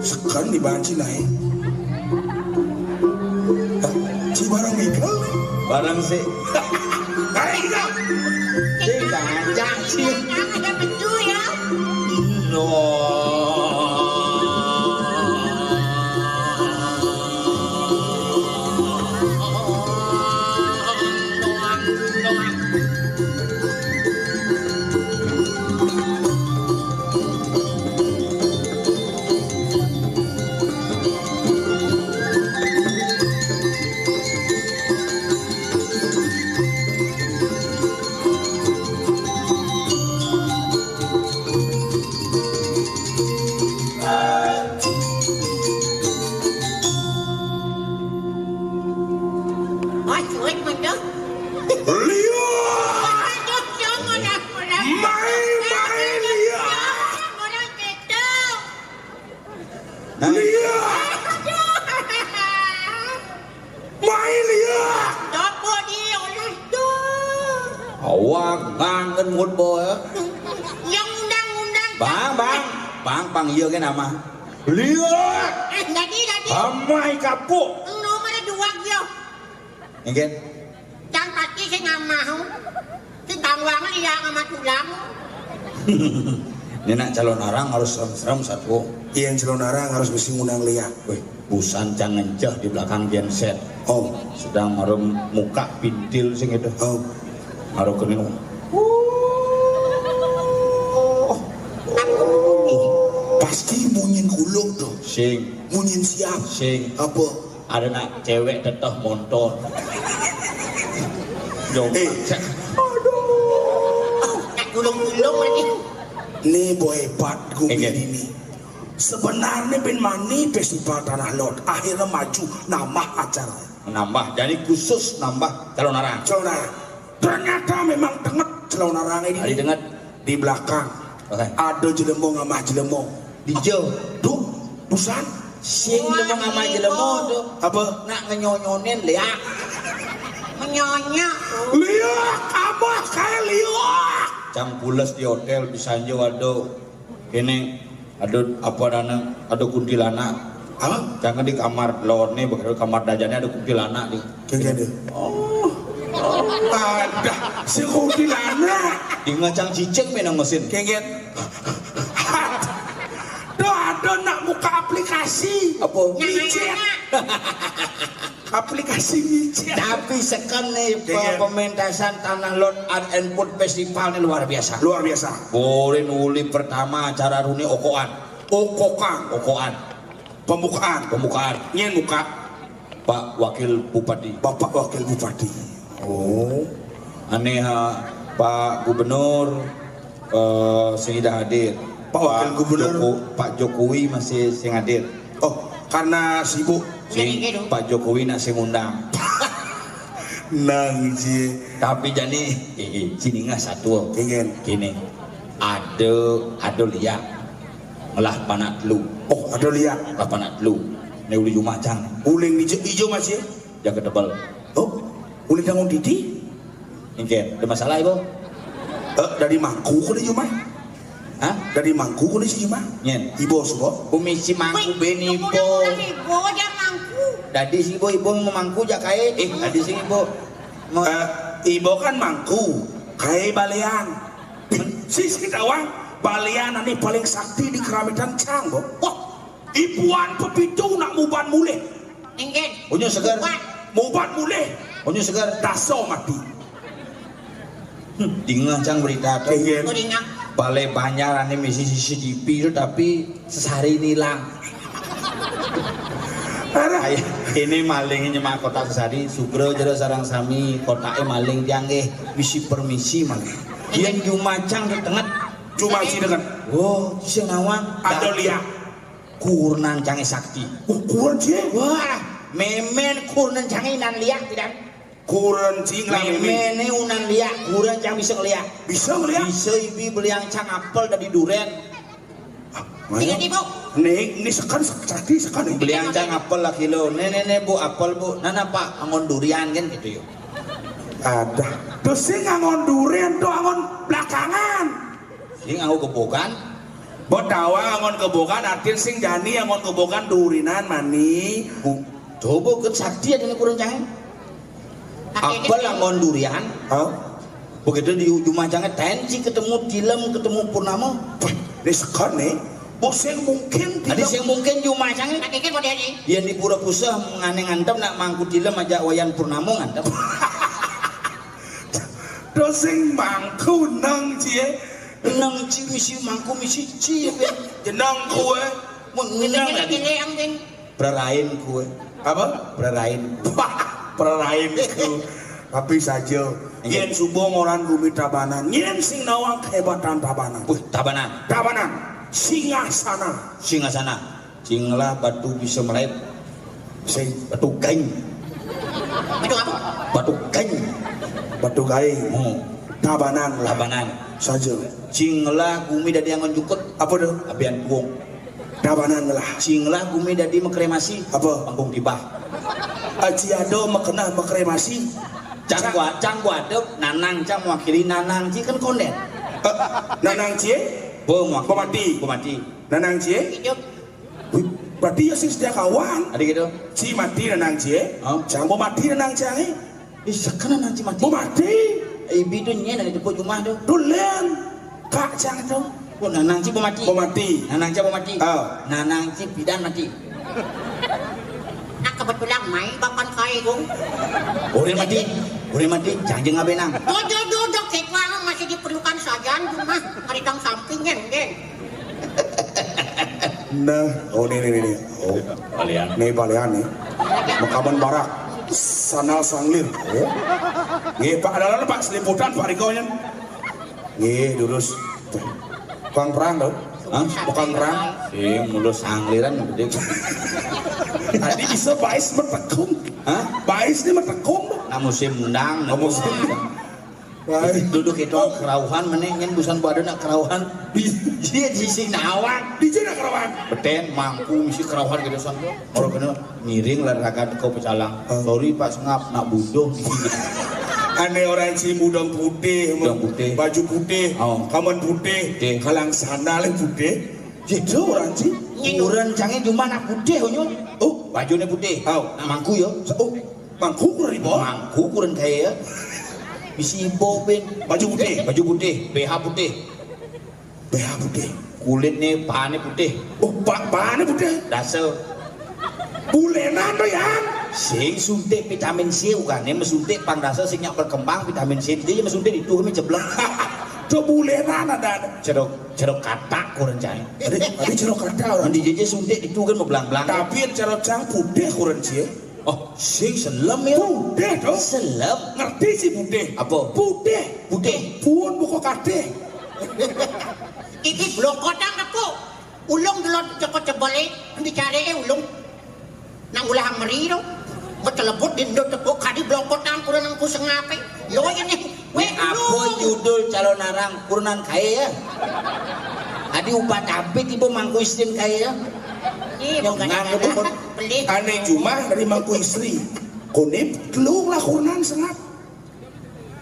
Sekarang di bahan Cina ya. Si barang Miguel nih. Barang sih. Kayak gitu. Si kacang sih. Ada betul ya. No. Oh, cuy, betul. Lihat. Jangan aku lah. Main lihat. Orang ketuk. Lihat. Main lihat. Apa dia orang tu? Awak ngangen mood boy. Yang undang-undang. Bang panggil ke nama. Lihat. Tadi. Amai kapuk. Nomor ada dua dia. Ingin. Jangan pasti saya nggak mau. Si tangwang dia sama tulang. Ini nak calon orang harus serem-serem satu. Yang celonarang harus mesti ngundang lihat. Wih, busan jangan jah di belakang genset. Oh, Sedang marum muka pintil sing itu. oh. Marum kening. Pasti munyin kuluk tuh. Sing Munyin siap. Apa? ada nak cewek teteh motor. Tak gulung-gulung lagi. Nih boy hebat gue Ingin. ini. Sebenarnya Ben Mani Festival Tanah Lot akhirnya maju nama acara. Nambah, jadi khusus nambah calon orang. Celonarang. Ternyata memang denget celonarang Tadi ini dengar di belakang. Oke. Ada jelemo ngamah jelemo. di jauh. Duh, busan. Sing jelema sama jelema tuh. Apa? Nak ngenyonyonin lihat. Menyonyak. Lihat apa kayak lihat. Cang pules di hotel bisa aja waduh. Ini ada apa dana? Ada kuntilanak. Apa? Jangan di kamar lorne, bakal kamar dajannya ada kuntilanak di. Kayak ada. Oh, ada si kuntilanak. Di ngacang cicek menang mesin. Kayak ada nak buka aplikasi. Apa? Micet. Aplikasi micet. Tapi sekarang nih Iya. pementasan Tanah Lot Art and Food Festival ini luar biasa. Luar biasa. Boleh nuli pertama acara runi okoan. Okoan. Pembukaan. Nyen muka Pak Wakil Bupati. Bapak Wakil Bupati. Oh. Aneh Pak Gubernur sing dah hadir. Pak Wakil Gubernur. Pak Jokowi masih sing hadir. Oh, karena sibuk. Pak Jokowi nak sing undang. Nang je. Tapi jadi sini nggak satu. Ingin. Gini. Ada lihat ngelah panak lu. Oh, ada lihat. Ngelah panak lu. Ini uli Jumacang. Uling hijau masih. Jaga tebal. Oh, uling dangun Didi. Ingin. Ada masalah ibu? Dari Mangku kok di Jumah? Hah? Dari Mangku kok di Jumah? Nyen. Ibu semua. Umisi mangku beni ibu. Ibu jangan mangku. Dadi si ibu mau mangku jakai. Dadi si ibu. Mau Ibu kan Mangku, kayak balian. Sisi tawang, balian ini paling sakti di Keramitan Cang, Bo. Wah, ibuan pepitu nak muban mulih. Ingin. Unyu segar. Muban mulih, Unyu segar. daso mati. Tinggal cang berita tuh. Ingin. Kuringan. Balai banyak ane misi CCTV itu tapi sehari ini hilang. Ada. Ini maling nyemak kota sesari sugro jero sarang sami kotake maling dianggih misi permisi maling. Yen Jumacang di tengah Cuma sih dengan. oh sing nawang Ada lihat. kurnan cange sakti. Ukuran sih. Wah, memen kurnan cange nan liak tidak. Ukuran sih nggak memen. Memene unan liak, kurang cang bisa ngeliak. Bisa melihat. Bisa ibi beliang cang apel dari duren. Tiga ribu. Nih, ini sekan sakti sekan nih. Beliang cang apel lah kilo. Nenek bu apel bu. Nana pak angon durian kan gitu yuk. Ada. Terus sih ngangon durian tuh angon belakangan. Ini aku kebokan. Buat tawa angon kebokan artinya sing jani angon kebokan durinan mani. Coba ke sakti ada kurang cang. Apel angon durian. Oh, Begitu di Jumacangnya tensi ketemu Tilem ketemu Purnama. ini sekan nih. Boseng mungkin Ada yang mungkin Jumacangnya. Tadi kan model ini. Yang di Pura Pusah ngane ngantem nak mangku Tilem aja wayan Purnama ngantem. Doseng mangku nang cie. Nang ci misi mangku misi ci Jenang kue. mun Ini nang ini yang ini. Berarain kue. Apa? Berarain. Perlain itu. Tapi saja. Yen subuh ngoran bumi tabanan. Yen sing nawang kehebatan tabanan. Tabanan. Tabanan. Singasana. Singasana. Singlah batu bisa melayu. Sing Batu kain. Aduh apa? Batu kain. batu gai. Oh, Tabanan lah. tabanan. Saja. Singlah gumi dadi angon jukut. Apa tuh? Abian buong. Tabanan lah. Singlah gumi dadi mekremasi. Apa? Panggung tibah. Aji ado makena makremasi. Cang gua adep nanang cang mewakili nanang ci kan konden. Nanang cie. Mewakili. Pemati. Pemati. Nanang cie. Hidup. Wih, berarti ya sih sedia kawan. Ada gitu. Si mati nanang cie. Oh. Jangan mau mati nanang cie. Ih, sekarang nanti mati. Mau mati. Ibi tu nyen ada depo rumah tu. Dulen. Kak jangan dong. Oh, nanang ci mati. Mau mati. Nanang ci mati. Oh. Nanang ci bidan mati. Nak kebetulan main bapan kaya gong. Orang mati. Orang mati. Jangan ngabenang. Duduk kekuangan masih diperlukan saja cuma hari tang sampingnya kan. Nah, oh ini. Oh, Kalian. nih balian nih. Makaman barak. Sanal sanglir. Oh. Nggih, Pak adalah Pak seliputan Pak Riko nya. Nggih, lurus. Bukan perang dong. Hah? Bukan perang. Sing mulus sangliran gede. Tadi bisa bais metekung. Hah? Bais ini metekung. Nah musim undang, nah Oh, musim. Bais. duduk itu kerauhan menengen busan badan nak kerauhan. Dia di sini awak. Di mana kerawan? Beten mangku misi kerauhan gitu san. Orang kena miring larakan kau pecalang. Sorry Pak Sengap nak budoh. Aneh orang si mudang putih, Mudang putih. baju putih, Oh. kaman putih, Putih. kalang sandal putih. Itu orang si. Ukuran canggih cuma nak putih onyo. Oh, bajunya putih. Oh. Nak mangku yo. Oh, mangku ribu. Mangku ukuran kaya ya. Bisi ibo ben. Baju putih. Baju putih, BH putih. BH putih. Kulitnya pahane putih. Oh, bahannya putih. Dasar Bulenan tuh ya. sing suntik vitamin C bukan ini mesuntik pang dasar sing nyak berkembang vitamin C dia mesuntik itu kami jeblok Tuh bulenan ada. cerok katak kurang cai Tadi cerok kata orang. di jeje suntik itu kan mau belang-belang Tapi yang cerok cang putih kurang sih. oh sing selem ya Putih dong. selem Ngerti sih putih. apa Putih. putih Pun buku kate. Iki belum kodang aku. Ulung dulu cokot cebalik dicari ulung. Nang ulah meri do. Betelebut dindo tepuk kadi belum kodang kurang nang kuseng ngape. Yo ini. we apa judul calon narang kurunan kaya ya adi upat apit ibu mangku istin kaya ya Ini Yang bukan nganggo ada. pun. Beli. Aneh cuma dari mangku istri. Konip telung lah kurunan sengat.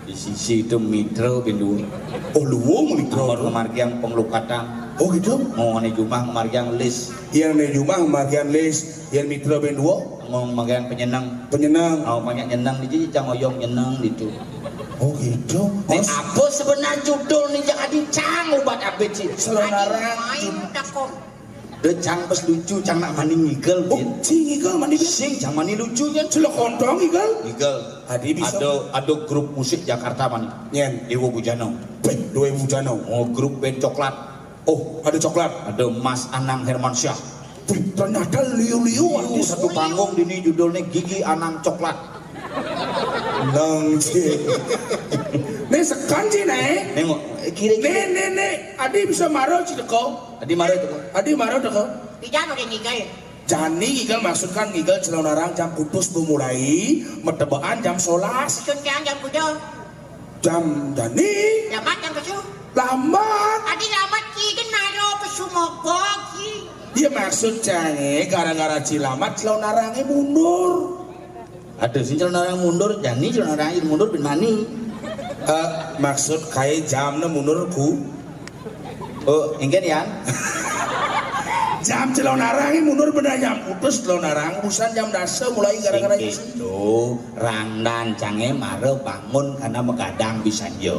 di sisi itu mitra bindu Oh luwung nomor mikro. kemargiang pengelukatan Oh gitu. mau ane jumah kemargiang list Yang nih cuma bagian list. Yang mitra ben dua. ngomong bagian penyenang Penyenang. mau banyak nyenang di sini cang oyong nyenang gitu Oh gitu. nih apa sebenarnya judul nih jangan dicang ubat abet sih Selonara. Main takon. de cang pas lucu cang nak mani ngigel Oh bin sing igal mandi ben. sing cang mani lucu kan Celok kontong igal. ngigel Adi bisa. ada grup musik Jakarta mani Nyen. Dewa Bujano Ben 2000 jano. oh grup band coklat Oh ada coklat. ada Mas Anang Hermansyah Ternyata liu-liu Satu panggung dini judulnya Gigi Anang Coklat. Nang sih. Nih sekan sih nih. Nengok, kira-kira. Nih. Adi bisa marah sih teko. Adi marah itu. Adi marah teko. Pijan udah ngigal. Jani ngigal maksudkan ngigal celonarang jam putus memulai metebaan jam 11 Suntian jam kudo. jam Jani Lamat jam kesu. lambat. Adi lamat ki kan naro pesumogok ki. Dia maksud jange gara-gara cilamat celonarangnya mundur. Ada sih celana mundur, Jani celana mundur bin mani. Maksud kayak jamnya mundurku. Oh, enggak ya? Jam celonarangnya mundur bener jam putus celonarang urusan jam dasa mulai gara-gara itu rangdan cange mare bangun karena megadang bisanjo.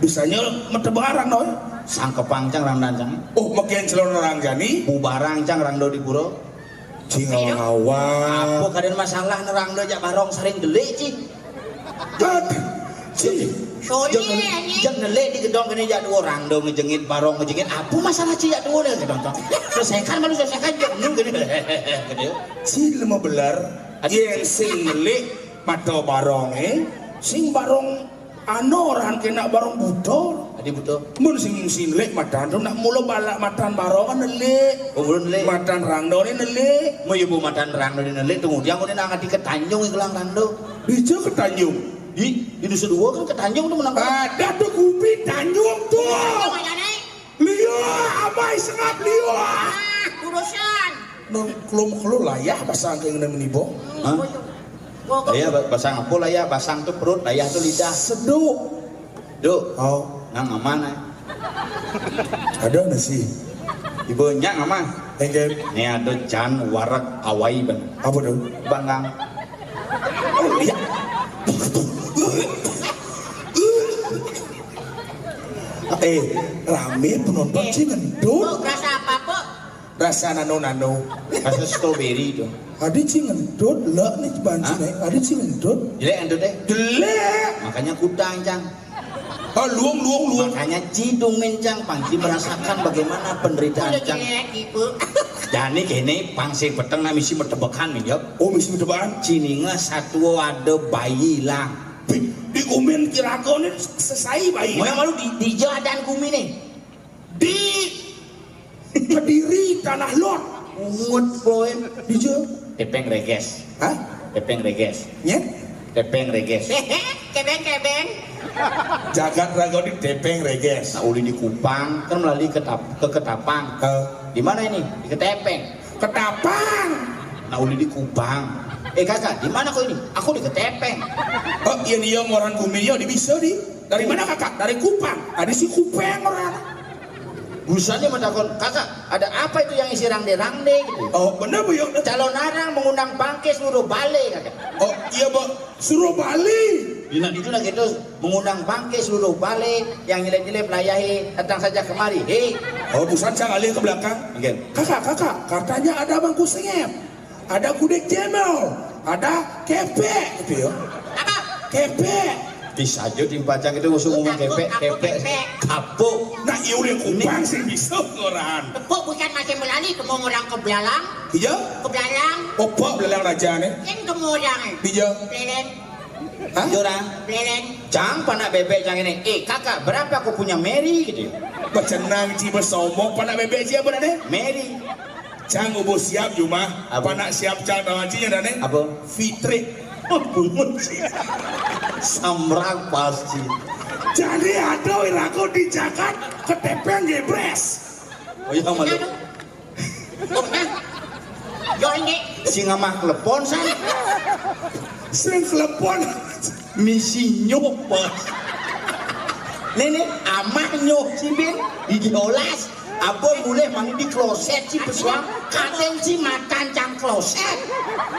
Bisanya metebarang doi. Sang kepangcang rangdan cange. Oh makin celonarang Jani. Bubarang cang rangdo di puro. Cing awang-awang. Apa kadang masalah nerangdo jak barong sering delik ci. Sorry ani. Jeng delik di gedong kene jak dua rangdo ngejengit barong ngejengit. Apa masalah ci jak dua nih gedong. Selesaikan malu selesaikan jeng gede. Si lima belar. Yang sing ngelik mata barongnya. Sing barong anoran kena barong butol. Adi butuh. Mun sing ngelik matan nak mula balak matan barong kan nelik. Oh belum delik. Matan rangdo ni nelik. Mau ibu matan rangdo di nelik tunggu dia ngomongin angkat ke Tanjung iklang rangdo. Bija ke Tanjung. Di Nusa Dua kan ke Tanjung tuh menang. Ada tuh kupi Tanjung tuh. Mana nih? Lio, amai sengap Lio. Urusan. Nong kelum layah pasang kayak ngene menibo. Hah? Layah basang apa layah basang tuh perut layah tuh lidah. Seduk. Duh, Oh, nang aman ada nasi. Ibu nyak aman. Engke Ini ada jan warak awai ben. apa dong? Banggang. Oh iya. Rame penonton sih ngendut. Bu, rasa apa, Bu? Rasa nano. Rasa strawberry itu. Adi sih ngendut, lek nih banci nih. Adi sih ngendut. Jelek endo deh. Jelek. Makanya kutang cang. Luang. Makanya cidungin cang. Pangci merasakan bagaimana penderitaan Udah cang. jelek, Ibu. Jadi kene pangsi peteng na misi metebekan nih jawab. Oh misi berdebat. Cininga satu ada bayi lang. Di kumin kirago nih selesai bayi. Mau yang malu di jalan kumi nih. Di Kediri tanah lot. Ungut poin. Di Jo. Tepeng reges. Hah? Tepeng reges. Nyet? Tepeng reges. Kebeng. Jagat rago di tepeng reges. Nah uli di Kupang kan melalui ke Ketapang. Di mana ini? Di Ketepeng. Ketapang. Nah uli di Kupang. Kakak, di mana kau ini? Aku di Ketepeng. Oh iya nih yang orang Gumilyo di bisa di. Dari mana kakak? Dari Kupang. Ada si Kupeng orang. Busanya mentakon, kakak, ada apa itu yang isi rangde-rangde gitu? Oh benar bu yuk. Calon arang mengundang bangke seluruh Bali kakak. Oh iya bu. Suruh Bali. Di itu lagi itu mengundang bangke seluruh Bali yang nilai-nilai pelayahi datang saja kemari. Hei. Oh busan saya ngalih ke belakang. Okay. Kakak, katanya ada bangku sengep. Ada gudeg jemel. Ada kepe gitu ya. Apa? Kepe. Bisa aja timpacang itu musuh ngomong kepe kapuk. Nah iya udah Kupang sih bisa orang. Bu, bukan masih melalui kemong orang ke Belalang. Iya? Ke Belalang. Opo belalang raja nih. Kan kemong orang. Iya. Beleng. Hah? Jorang. Beleng. Cang panak bebek cang ini. Kakak, berapa aku punya Mary gitu? Pecenang ciba somok panak bebek siapa dah Mary. Cang ubo siap Juma. Apa? Panak siap cang tawancinya dah Apa? Fitri. Bungun sih. Samrak pasti. Jadi ada wiraku di Jakat ketepeng gebres. Oh iya malu. Yo ini. Singa mah telepon san. Sing telepon. Misi nyoba. Nenek amah nyok si bin di diolas. Apa boleh mang di kloset si pesuang katen si makan cang kloset.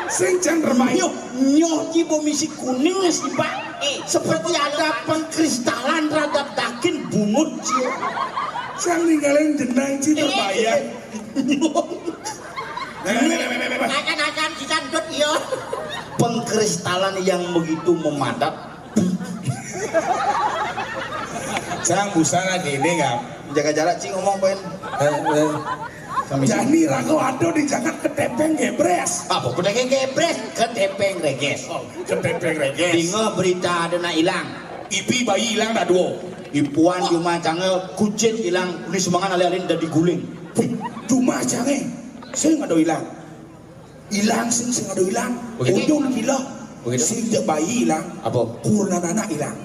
Sing cang remayo. Nyoh si misi kuning si pak. Seperti ada pengkristalan rada dakin bungut si. Cang ninggalin jenang ci terbayang. Akan disandut yo. Pengkristalan yang begitu memadat. Cang busana gini nggak? Jaga jarak cing ngomong poin. Jadi rago ado di jangan ketepeng gebres. Apa kuda gebres ketepeng reges. Oh, ketepeng reges. Dingo berita ada na hilang. Ipi bayi hilang dah dua. Ipuan cuma cange kucing hilang. Ini semangat alih-alih udah diguling. Cuma jange. Sing ada hilang. Hilang sing ada hilang. Ujung gila. Sing je bayi hilang. Apa? Kurna anak hilang.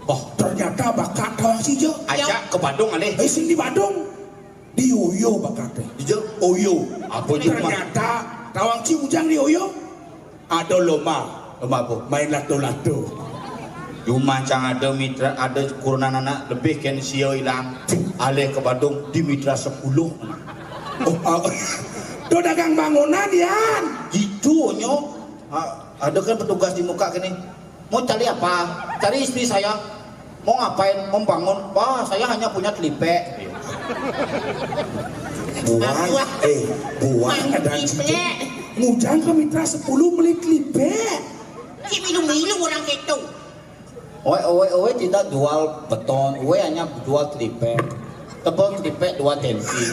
Oh, ternyata bakat tawang si je. Ajak ke Bandung alih. Sing di Bandung. Di Oyo bakatnya. Di je Oyo. Apa je? Ternyata tawang si ujang di Oyo. Ada lomba. Lomba apa? Main lato-lato. Cuma cang ada mitra ada kurunan anak lebih kan sio hilang. Alih ke Bandung di mitra 10. Oh, itu dagang bangunan Yan. Gitu nyo. Ada kan petugas di muka gini. Mau cari apa? Cari istri saya. Mau ngapain? Membangun. Wah, saya hanya punya telipek. Buang ada cincin. Mujang ke mitra 10 beli klipek. Si milu-milu orang itu. Owe tidak jual beton. Owe hanya jual telipek. Tebal telipek 2 tensi.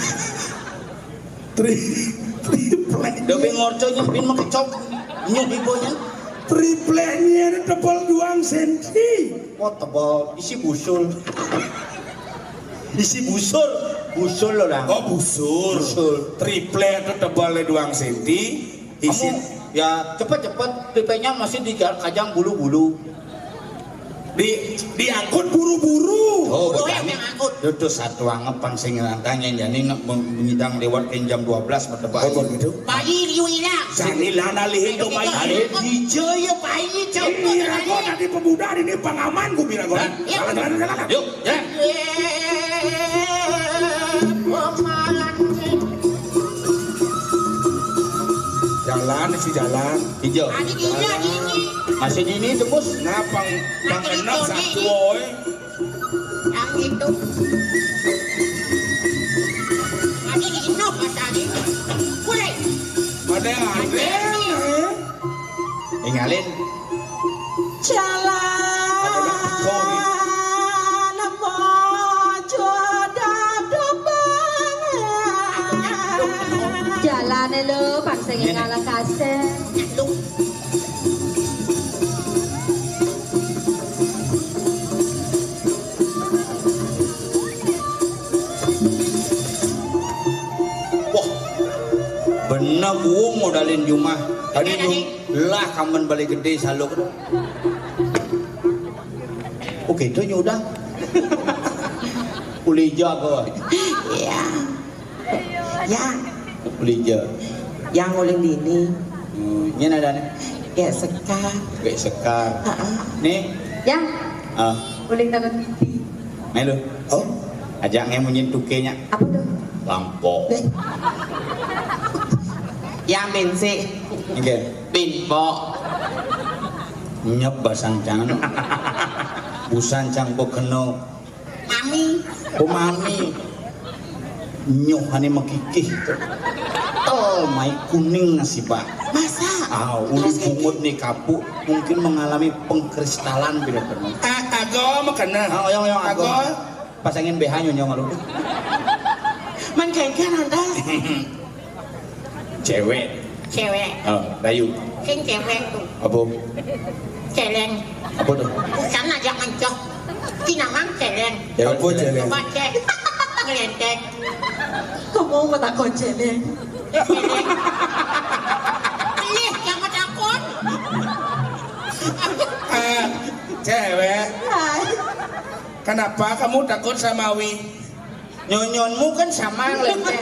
Triplek. Demi ngorco nyempin makecok. Nyobibonya. Tripleknya tebal 2 senti. Oh tebal. Isi busul. Isi busul. Busul loh lah. Oh busul. Triplek itu tebalnya 2 senti. Isi. Ya cepet-cepet telipeknya masih di kajang bulu-bulu. Diangkut buru-buru. Oh, yang angkut. Itu satu anggapan sing rantangnya jadi nak mengidang lewat jam 12 bertebak. Oh, begitu. Bayi liu hilang. Sani lana lihin do bayi. Hijau ya bayi Ini rago tadi pemuda ini pengaman gue bilang gue. Jalan. Yuk, ya. Jalan si jalan. Hijau. Adi gila ini. Masih ini tembus. Nah, pang enak satu oi. Yang itu. Adi ginok mas Adi. Kulai. Ada yang ada. Ingalin. Jalan mojo dadebang. Jalan lo bangsa yang ngalah kasih. Benar gua modalin rumah. Tadi lah kamen balik gede saluk. Oke itu udah. Ulija kau. Iya. Ya, Ulija. yang ulin ini Ini ada nih. ya sekar. Kayak sekar. Nih. Yang Ah, uling tangan pipi. melu. Oh, Ajak ngemunyin tukenya. Apa tuh? Lampau. Yang bensin. Oke. Binpo. Nyep basancang. Busancang bokeno. Mami. Oh mami. Nyoh hane mekikih. Oh, mai kuning nasi pak. Masa? Ulu bungut nih kapuk mungkin mengalami pengkristalan bila pernah. ago makana. Yang Ago. Pasangin BH nyonyong lu. Man kengken anda. Cewek. Cewek. Oh, Bayu. Sing cewek tuh. Apa? Celeng. Apa tuh? Bukan aja mencok. Kinamang celeng. Apa celeng? Coba cek. Ngelentek. Kamu mau takut jelek? Celeng. Ih, jangan takut. Cewek. Hai. Kenapa kamu takut sama Wi? Nyonyonmu kan sama ngelenteng.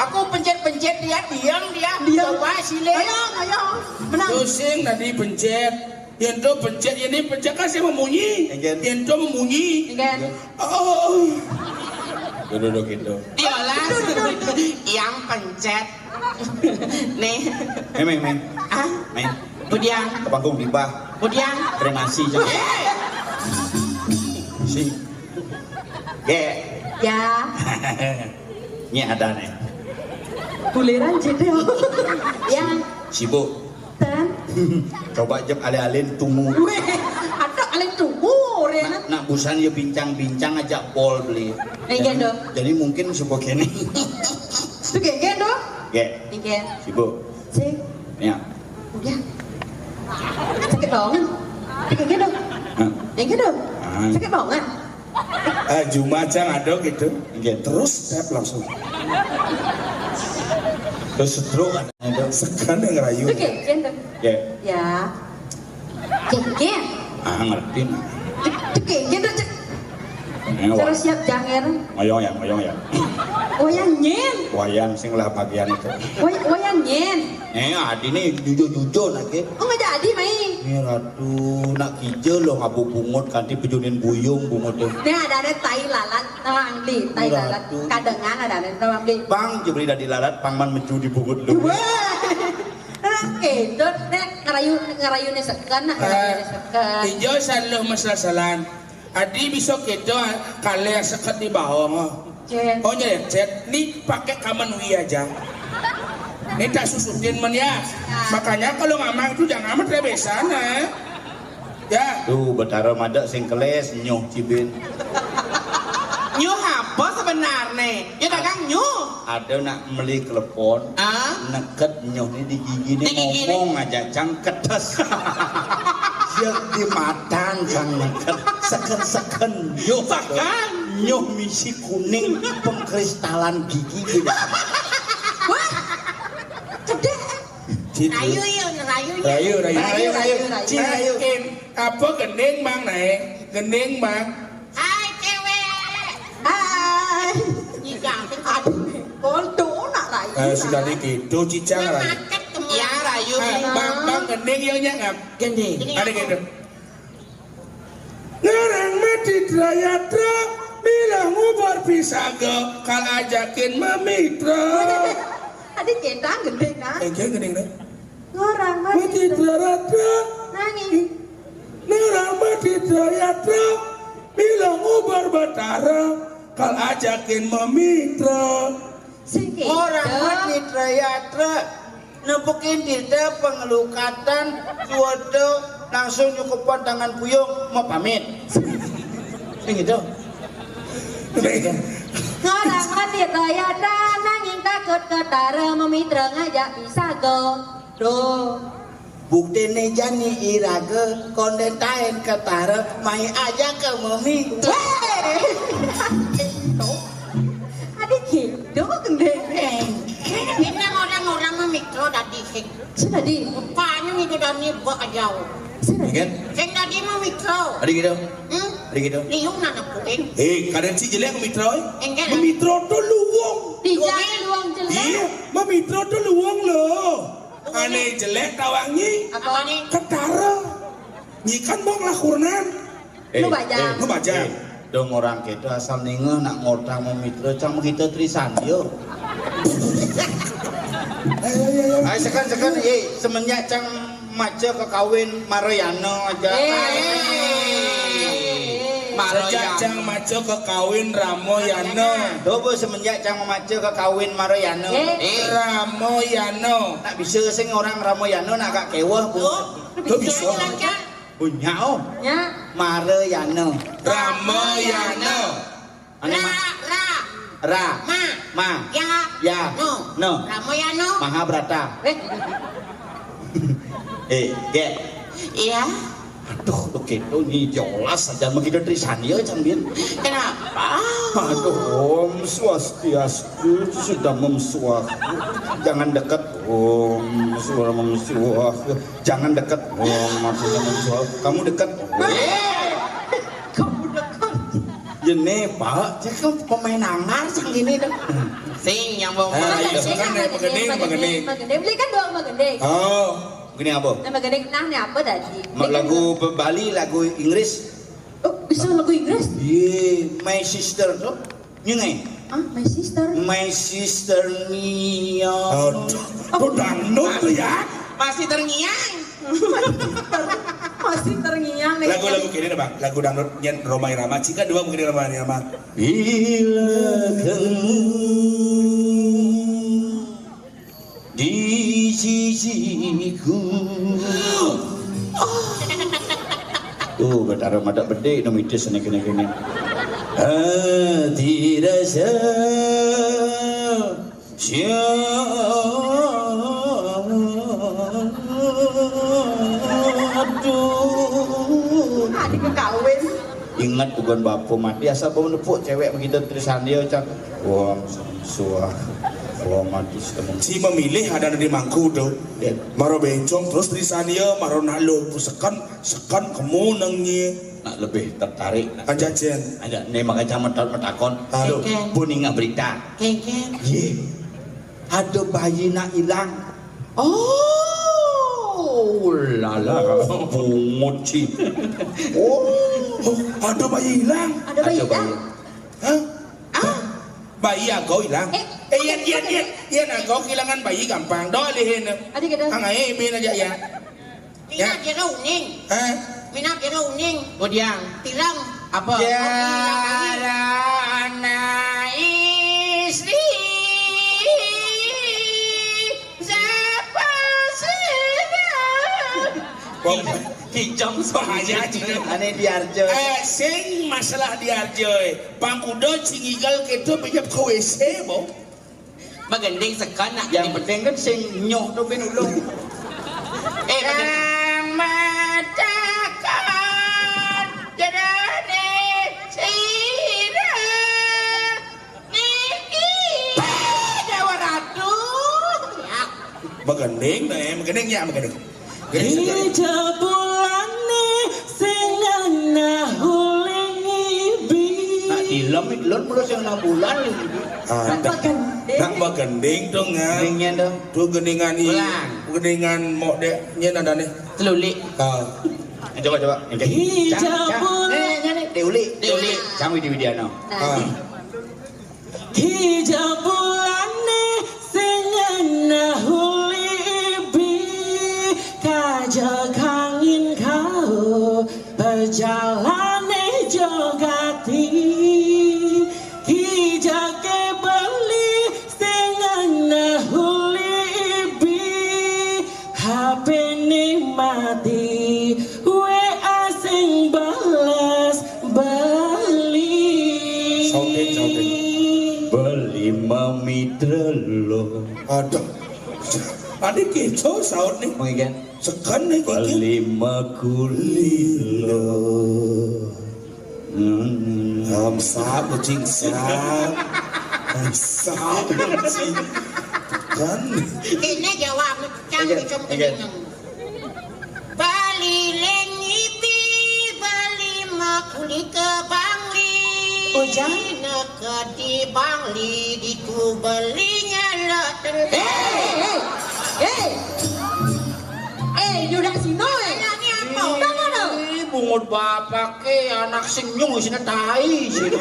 Aku pencet-pencet dia diam. Coba sile. Ayo, menang. Pusing tadi pencet. Yento pencet ini pencet kan saya memunyi. Again. Yento memunyi. Ingin. Oh. Duduk gitu. Diolah. Yang pencet. Nih. Main. Ah, Main. budiang. Ke panggung dibah. Budiang. Kremasi jangan. Si. Ya, Ini ada nih. buliran jedel. Yang Sibuk. ten. Coba jep alih-alih tunggu. Weh, ada kalian tunggu, Rena. Nak busan ya bincang-bincang aja pol beli. Iya dong. Jadi mungkin sebagai ini. Geng dong. Ge, Geng. sibuk. Sik. Ya. Udah. Sakit banget. Geng dong. Hah? Geng dong. Ah. Sakit banget. Jumajang ada gitu. Ge. Terus step langsung. Terus stroke kan itu. Sekan yang ngerayu. Geng dong. Ge. Ya. Geng. Ngerti. Geng dong. Ini Cara siap janger. Ngoyong ya. Wayang nyen. Wayan sing lah bagian itu. Wayang nyen. Adi nih jujur lagi. Oh nggak jadi main. Ini ratu nak hijau lo ngabu bungut kanti pejunin buyung bungut tuh. Ini ada tai lalat, nawang di tai lalat. Kadangan ada nawang di. Bang jebri dah dilalat pangman meju di bungut lu. Oke, dot nek ngarayu nih sekan, ngarayu sekan. Ijo selalu masalah-salahan. Adi bisa gitu kalian sekat di bawah. Oh nyecet, nih pakai kamen wi aja. Ini tak susutin men ya. Makanya kalau ngamang itu jangan amat rebesan ya. Tuh betara madak sing keles nyoh cibin. Nyuh apa sebenarnya? Ya dagang nyuh. Ada nak beli telepon. Ah? Neket nyoh nih di gigi Di nih gigi ngomong aja cangketes. Siap di matang cang neket. Seken nyoh Seken? Nyoh misi kuning pengkristalan gigi gitu. Wah, gede. Gitu. Rayu Rayu. Rayu. Apa gending bang naik? Gending bang. Hai cewek. Hai. Jijang Aduh, kondo nak rayu. Sudah gitu cicang rayu. makan temen. Ya rayu. Bang gending yang nyangap. Gending. Ada gitu. Ngarang mati drayatra bilang ubar pisago kal ajakin mamitra. Ada cendang gede kan? Gending deh. Ngorang Mati mati. drayatra Nangis. ngarang mati drayatra bilang ubar batara kal ajakin mamitra. Sikit. Orang mati trayatra nempukin tidak pengelukatan suatu langsung nyukupan tangan buyung mau pamit. Gitu. Ngorang mati raya nangis takut ketara memitra ngajak bisa go. Do. Bukti jani iraga kondentain ketara mai aja ke mami. Ada gitu gede. Ini orang-orang memikro tadi sing. Sudah di. Rupanya itu dari buat jauh. Sudah. Kan? Sing tadi memikro. Ada gitu. Hmm? Ada gitu. Liung nana puing. Kadang si jelek mamitra. Enggak lah. Mamitra tuh luwung. Di jalan luang jelek. Iya, mamitra tuh luwung loh. Aneh jelek tawangi. Apa nih? Ketara. Nyikan bang lakurnan. Lu bajang. Lu bajang. Dong orang kita asal ninge nak ngotang memitra cang kita trisan yo. Ayo sekan semenjak cang maca ke kawin Maroyano aja. Sejak cang maco ke kawin Ramoyano. Dobo semenjak cang maca ke kawin Maroyano. Ramoyano. Nak bisa sing orang Ramoyano nak gak kewah bu. Lo bisa. Punya oh. Ya. Maroyano. Ramoyano. Ra. Ma. Ya. No. Ramoyano. Mahabharata. Ge. Iya. Aduh, lo gitu nih jelas aja begitu trisan ya Cambin. Kenapa? Aduh, Om Swastiastu sudah memsuah. Jangan dekat Om, suara memsuah. Jangan dekat Om, maksudnya memsuah. Kamu dekat Om. Kamu dekat. Jene Pak, saya kan pemain anggar sang ini dah. Sing yang mau Ah, merayu. iya. Kan Magede. Beli kan doang magede. Oh. Gini apa? Nah magede nah ini apa tadi? Lagu Bali, lagu Inggris. Oh, bisa lagu Inggris? Iya, My Sister tuh. Nyenge. Ah, my sister. My Sister Nia. Tuh dangdut tuh ya. Masih terngiang. Masih terngiang nih. Lagu-lagu gini nih bang. Lagu dangdut nyen Romai Rama. Cika dua mungkin Romai Rama. Bila kamu di sisiku. Tuh betara mata bedek nomitis nih kene. Hati rasa Aduh. Adik kawin. Ingat bukan bapak mati asal bawa nepuk cewek begitu tulisan dia cak. Wah, suah. Wah mati setemu. Si memilih ada di mangku tuh. Maro bencong terus tulisan dia maro nalo sekan kamu nangnya. Nak lebih tertarik. Aja Jen. Ada nih makanya metakon. Aduh. Puninga berita. Kengkeng. Ye. Ada bayi nak hilang. Oh, lala, bungut sih. Oh, ada bayi hilang. Ada bayi hilang. Hah? Bayi agak hilang. Iya, agak kehilangan bayi gampang. Doa lihin. Adik kita. Angai bin aja ya. Mina kira uning. Hah? Mina kira uning. Budiang. Tilang. Apa? Jarana istri. Siapa sudah? Kijong Bahaya juga. Ane diarjo. Sing masalah diarjo. Pangkudo cingigal keto pejap ke WC bo. Magending sekan nak Yang penting kan sing nyoh tu ben ulung. Matakan jerane sira niki Jawa Ratu. Ya. Magending ya magending. Ija bulane sengana hulingi Nak dilem ilun mulu sing 6 bulan. Nak magending dong ya. Ringnya dah. Tu geningan ni. Ulang. Geningan mok dek nya nada ni. Telulik. Coba. Deuli. Camu di Widiano. Ija bulane sengana hulibi kajagangin kau berjalan jogati kijake beli sengana hulibi HP ni mati WA sing balas bali Sauden. Beli mitra lo. Aduh. Adik keco saud ni. Mengikan. Sekan ni kiki. Beli makulilo. Sap kucing sap. Sap kucing. Kan. Ini jawab canggih Again. Bali lengipi Bali makuli ke Bangli. Ujang? Ke di Bangli diku belinya lah Yudak sino Ini apa? Bungut bapak ke anak sing nyung isina tai sini.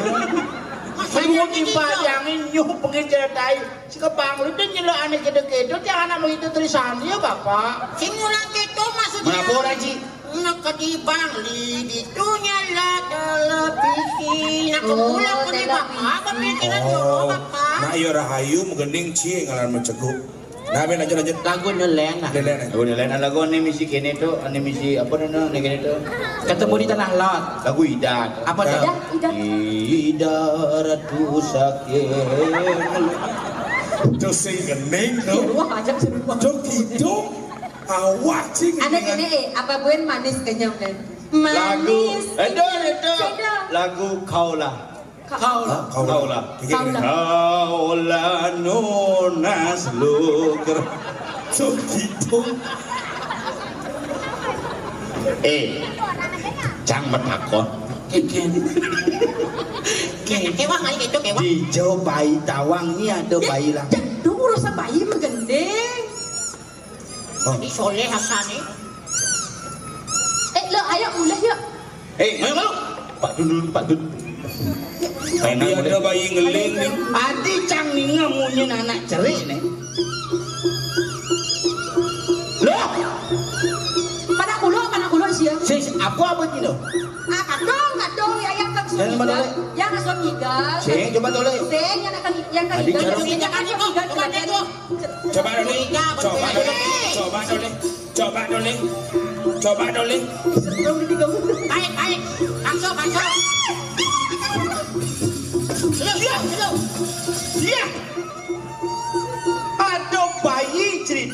Bungut dibayangin nyung pengejar tai. Sika bangli dan nyela aneh kede-kede jangan nama itu tulisan dia bapak. Simulang itu maksudnya Mana boleh Ji? Nak di Bangli ditunya lah televisi. Nak pulang ke di bapak apa pikiran jodoh bapak? Nak iyo rahayu menggending cie ngalan menceguk. Nah, ben lanjut. lagu nelen lah Lelen. Lagu ni lain lagu ni misi kene tu, ni misi apa nana ni kene tu. ketemu di tanah lot Lagu Ida. apa tuh Ida ratu sakit. Tu sing gending tu. Wah, ajak semua. Jok hidup. Awak cing. Anak ini apa buen manis kenyang kan? Lagu Manis. itu Sedap. lagu kaulah. kau Kaulah. Kaulah. Kaulah nunas luker. Jok hidup. Cang metakon. Kewang aja gitu kewang. Di Jawa bayi tawang ni ada bayi lah. Jangan urusan bayi menggendeng. Di soleh Hasan ni. Lo ayo mulai yuk. Ayo. Pak Dun. Tadi ada bayi ngeling ni. Adi cang ni ngamunyin anak cerik ni. Loh, Mana kulo siya. sis apa ni lo? Kadong ya yang tak Yang mana sudah. boleh? Yang asal ngigal. Sing coba toleh. Sing yang akan Adik ngigal. jarang. Yang akan ngigal keladan. Coba dulu. Baik. Langsung. Iya.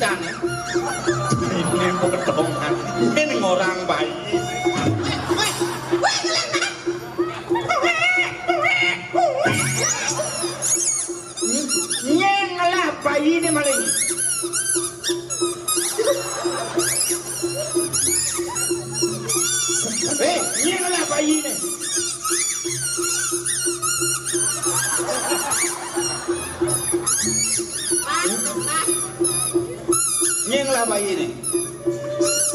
ceritane. Ini potongan. Ini orang bayi. Nyengalah bayi ini maling. Nyengalah bayi ini. Nyengalah bayi ini.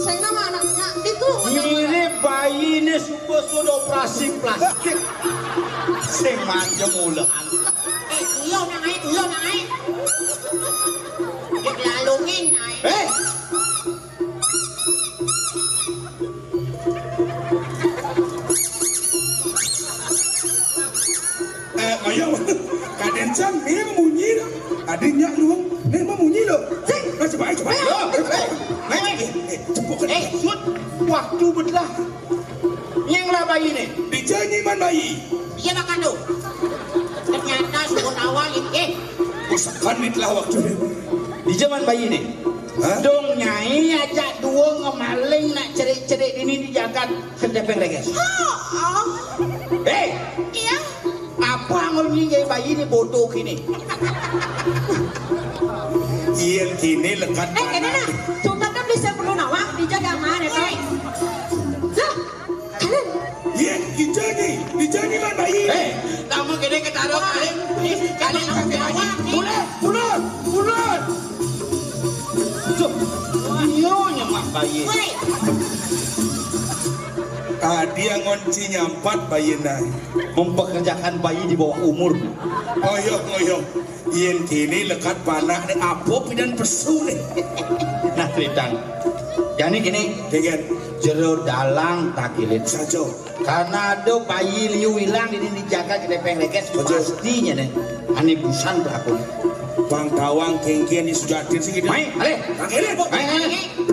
Saya nama anak itu. Ini bayi ini sudah operasi plastik. Sing manja mula. Iyo na ay. Lalungin ay. Ngayon, kadensang ni memunyi dah. Adanya luang, ni memunyi lo. Coba. Cepuk kan? Sud, waktu belah. Nyengalah bayi ini. Dijanji man bayi. Iya makan do. Ternyata sebut awal ini. Usahakan itulah waktu ni. Di zaman bayi ini. Dong nyai ajak dua ngemaling nak cerik-cerik ini dijaga kedepeng reges. Iya. Apa ngelingai bayi ini bodoh kini? Ian kini lekat Kena nak. Cuma kan bisa perlu nawak dijaga mana tay. Lah, kalian. Ian dijanji man bayi. Kamu gede ketaruh kalian. Kalian nak awak. Bulan. Nyonya mak bayi. Dia ngonci nyampat bayi nai. Mempekerjakan bayi di bawah umur. Ngoyong. Ian kini lekat panak ni apa pidan pesu ni. Nah cerita. Jadi gini, Dengan jero dalang takilit. saja. Karena ada bayi liu hilang ini dijaga kedepeng reges pastinya nih. Ane busan berlaku. Bang Tawang kengkian di sudah hadir sih. Main, ale. Kakek Main.